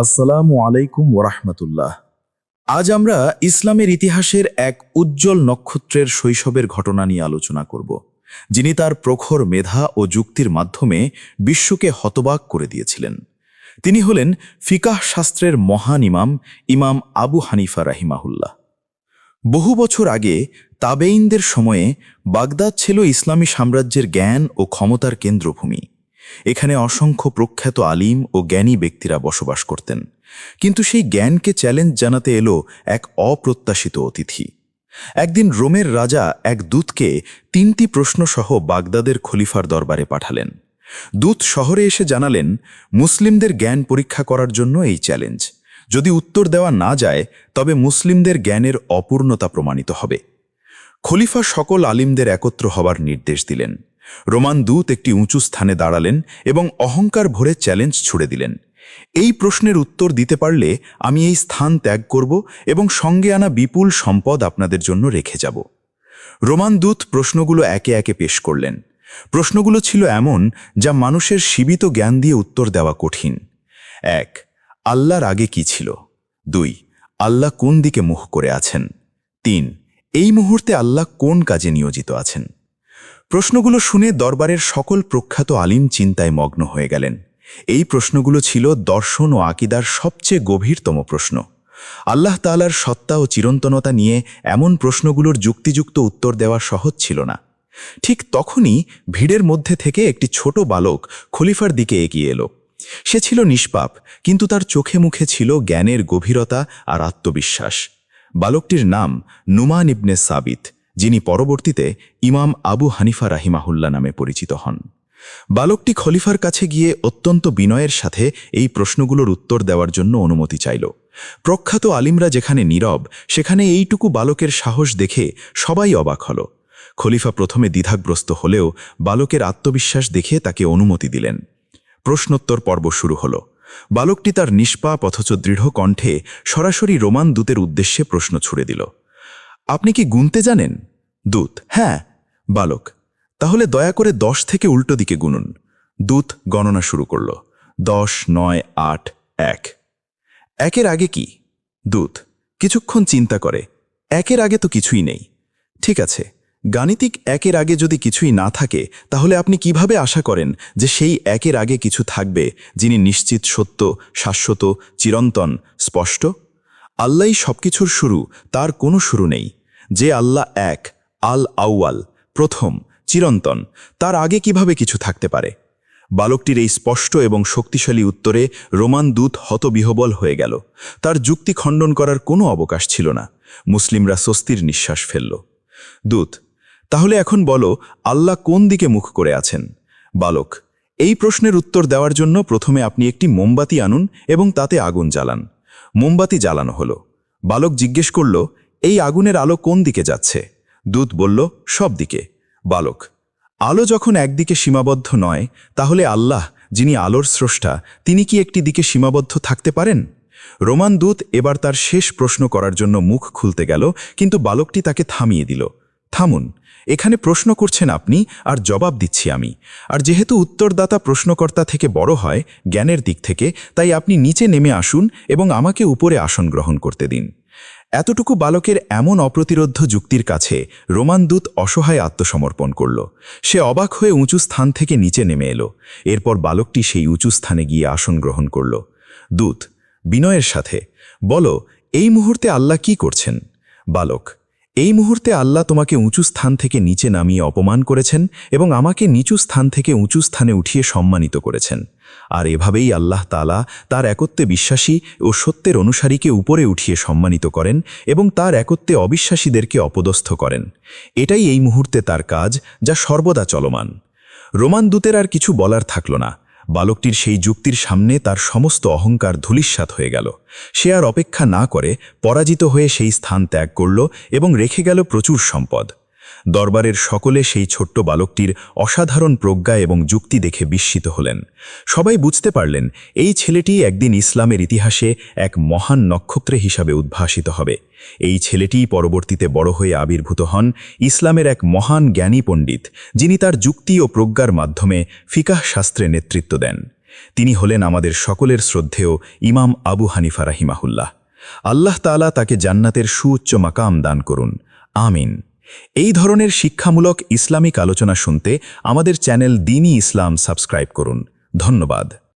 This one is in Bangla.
আসসালামু আলাইকুম ওরহমতুল্লাহ। আজ আমরা ইসলামের ইতিহাসের এক উজ্জ্বল নক্ষত্রের শৈশবের ঘটনা নিয়ে আলোচনা করব, যিনি তার প্রখর মেধা ও যুক্তির মাধ্যমে বিশ্বকে হতবাক করে দিয়েছিলেন। তিনি হলেন ফিকাহ শাস্ত্রের মহান ইমাম ইমাম আবু হানিফা রাহিমাহুল্লাহ। বহু বছর আগে তাবেইনদের সময়ে বাগদাদ ছিল ইসলামী সাম্রাজ্যের জ্ঞান ও ক্ষমতার কেন্দ্রভূমি। এখানে অসংখ্য প্রখ্যাত আলিম ও জ্ঞানী ব্যক্তিরা বসবাস করতেন, কিন্তু সেই জ্ঞানকে চ্যালেঞ্জ জানাতে এলো এক অপ্রত্যাশিত অতিথি। একদিন রোমের রাজা এক দূতকে 3টি প্রশ্নসহ বাগদাদের খলিফার দরবারে পাঠালেন। দূত শহরে এসে জানালেন, মুসলিমদের জ্ঞান পরীক্ষা করার জন্য এই চ্যালেঞ্জ। যদি উত্তর দেওয়া না যায় তবে মুসলিমদের জ্ঞানের অপূর্ণতা প্রমাণিত হবে। খলিফা সকল আলিমদের একত্র হবার নির্দেশ দিলেন। রোমান দূত একটি উঁচু স্থানে দাঁড়ালেন এবং অহংকার ভরে চ্যালেঞ্জ ছুড়ে দিলেন, এই প্রশ্নের উত্তর দিতে পারলে আমি এই স্থান ত্যাগ করব এবং সঙ্গে আনা বিপুল সম্পদ আপনাদের জন্য রেখে যাব। রোমান দূত প্রশ্নগুলো একে একে পেশ করলেন। প্রশ্নগুলো ছিল এমন যা মানুষের সীমিত জ্ঞান দিয়ে উত্তর দেওয়া কঠিন। 1. আল্লাহর আগে কি ছিল? 2. আল্লাহ কোন দিকে মুখ করে আছেন? 3. এই মুহূর্তে আল্লাহ কোন কাজে নিয়োজিত আছেন? প্রশ্নগুলো শুনে দরবারের সকল প্রখ্যাত আলিম চিন্তায় মগ্ন হয়ে গেলেন। এই প্রশ্নগুলো ছিল দর্শন ও আকীদার সবচেয়ে গভীরতম প্রশ্ন। আল্লাহ তাআলার সত্তা ও চিরন্তনতা নিয়ে এমন প্রশ্নগুলোর যুক্তিযুক্ত উত্তর দেওয়া সহজ ছিল না। ঠিক তখনই ভিড়ের মধ্যে থেকে একটি ছোট বালক খলিফার দিকে এগিয়ে এলো। সে ছিল নিষ্পাপ, কিন্তু তার চোখে মুখে ছিল জ্ঞানের গভীরতা আর আত্মবিশ্বাস। বালকটির নাম নুমান ইবনে সাবিত, যিনি পরবর্তীতে ইমাম আবু হানিফা রাহিমাহুল্লাহ নামে পরিচিত হন। বালকটি খলিফার কাছে গিয়ে অত্যন্ত বিনয়ের সাথে এই প্রশ্নগুলোর উত্তর দেওয়ার জন্য অনুমতি চাইল। প্রখ্যাত আলিমরা যেখানে নীরব, সেখানে এইটুকু বালকের সাহস দেখে সবাই অবাক হল। খলিফা প্রথমে দ্বিধাগ্রস্ত হলেও বালকের আত্মবিশ্বাস দেখে তাকে অনুমতি দিলেন। প্রশ্নোত্তর পর্ব শুরু হল। বালকটি তার নিষ্পাপ অথচ দৃঢ় কণ্ঠে সরাসরি রোমান দূতের উদ্দেশ্যে প্রশ্ন ছুড়ে দিল, আপনি কি গুনতে জানেন? দূত: হ্যাঁ। বালক: তাহলে দয়া করে 10 থেকে উল্টো দিকে গুনুন। দূত গণনা শুরু করল। 10, 9, 8, 1। একের আগে কি? দূত কিছুক্ষণ চিন্তা করে, একের আগে তো কিছুই নেই। ঠিক আছে, গাণিতিক একের আগে যদি কিছুই না থাকে, তাহলে আপনি কিভাবে আশা করেন যে সেই একের আগে কিছু থাকবে, যিনি নিশ্চিত, সত্য, শাশ্বত, চিরন্তন, স্পষ্ট? আল্লাহই সবকিছুর শুরু, তার কোনো শুরু নেই। যে আল্লাহ এক, আল আউয়াল, প্রথম, চিরন্তন, তার আগে কিভাবে কিছু থাকতে পারে? বালকটির এই স্পষ্ট এবং শক্তিশালী উত্তরে রোমান দূত হতবিহ্বল হয়ে গেল। তার যুক্তি খণ্ডন করার কোনো অবকাশ ছিল না। মুসলিমরা স্বস্তির নিঃশ্বাস ফেলল। দূত: তাহলে এখন বলো, আল্লাহ কোন দিকে মুখ করে আছেন? বালক: এই প্রশ্নের উত্তর দেওয়ার জন্য প্রথমে আপনি একটি মোমবাতি আনুন এবং তাতে আগুন জ্বালান। মোমবাতি জ্বালানো হলো। বালক জিজ্ঞেস করল, এই আগুনের আলো কোন দিকে যাচ্ছে? দূত বলল, সব দিকে। বালক: আলো যখন একদিকে সীমাবদ্ধ নয়, তাহলে আল্লাহ, যিনি আলোর স্রষ্টা, তিনি কি একটি দিকে সীমাবদ্ধ থাকতে পারেন? রোমান দূত এবার তার শেষ প্রশ্ন করার জন্য মুখ খুলতে গেল, কিন্তু বালকটি তাকে থামিয়ে দিল। থামুন, এখানে প্রশ্ন করছেন আপনি আর জবাব দিচ্ছি আমি। আর যেহেতু উত্তরদাতা প্রশ্নকর্তা থেকে বড় হয় জ্ঞানের দিক থেকে, তাই আপনি নিচে নেমে আসুন এবং আমাকে উপরে আসন গ্রহণ করতে দিন। এতটুকু বালকের এমন অপ্রতিরোধ্য যুক্তির কাছে রোমান দূত অসহায় আত্মসমর্পণ করল। সে অবাক হয়ে উঁচু স্থান থেকে নিচে নেমে এলো। এরপর বালকটি সেই উঁচু স্থানে গিয়ে আসন গ্রহণ করল। দূত বিনয়ের সাথে: বলো, এই মুহূর্তে আল্লাহ কি করছেন? বালক: এই মুহূর্তে আল্লাহ তোমাকে উঁচু স্থান থেকে নিচে নামিয়ে অপমান করেছেন এবং আমাকে নিচু স্থান থেকে উঁচু স্থানে উঠিয়ে সম্মানিত করেছেন। আর এভাবেই আল্লাহ তাআলা তার একত্বে বিশ্বাসী ও সত্যের অনুসারীকে উপরে উঠিয়ে সম্মানিত করেন এবং তার একত্বে অবিশ্বাসীদেরকে অপদস্থ করেন। এটাই এই মুহূর্তে তার কাজ, যা সর্বদা চলমান। রোমান দূতের আর কিছু বলার থাকল না। বালকটির সেই যুক্তির সামনে তার সমস্ত অহংকার ধূলিসাৎ হয়ে গেল। সে আর অপেক্ষা না করে পরাজিত হয়ে সেই স্থান ত্যাগ করল এবং রেখে গেল প্রচুর সম্পদ। দরবারের সকলে সেই ছোট্ট বালকটির অসাধারণ প্রজ্ঞা এবং যুক্তি দেখে বিস্মিত হলেন। সবাই বুঝতে পারলেন, এই ছেলেটি একদিন ইসলামের ইতিহাসে এক মহান নক্ষত্র হিসাবে উদ্ভাসিত হবে। এই ছেলেটিই পরবর্তীতে বড় হয়ে আবির্ভূত হন ইসলামের এক মহান জ্ঞানী পণ্ডিত, যিনি তার যুক্তি ও প্রজ্ঞার মাধ্যমে ফিকাহ শাস্ত্রে নেতৃত্ব দেন। তিনি হলেন আমাদের সকলের শ্রদ্ধেয় ইমাম আবু হানিফা রাহিমাহুল্লাহ। আল্লাহ তাআলা তাকে জান্নাতের সুউচ্চ মাকাম দান করুন, আমিন। এই ধরনের শিক্ষামূলক ইসলামিক আলোচনা শুনতে আমাদের চ্যানেল দ্বীনি ইসলাম সাবস্ক্রাইব করুন। ধন্যবাদ।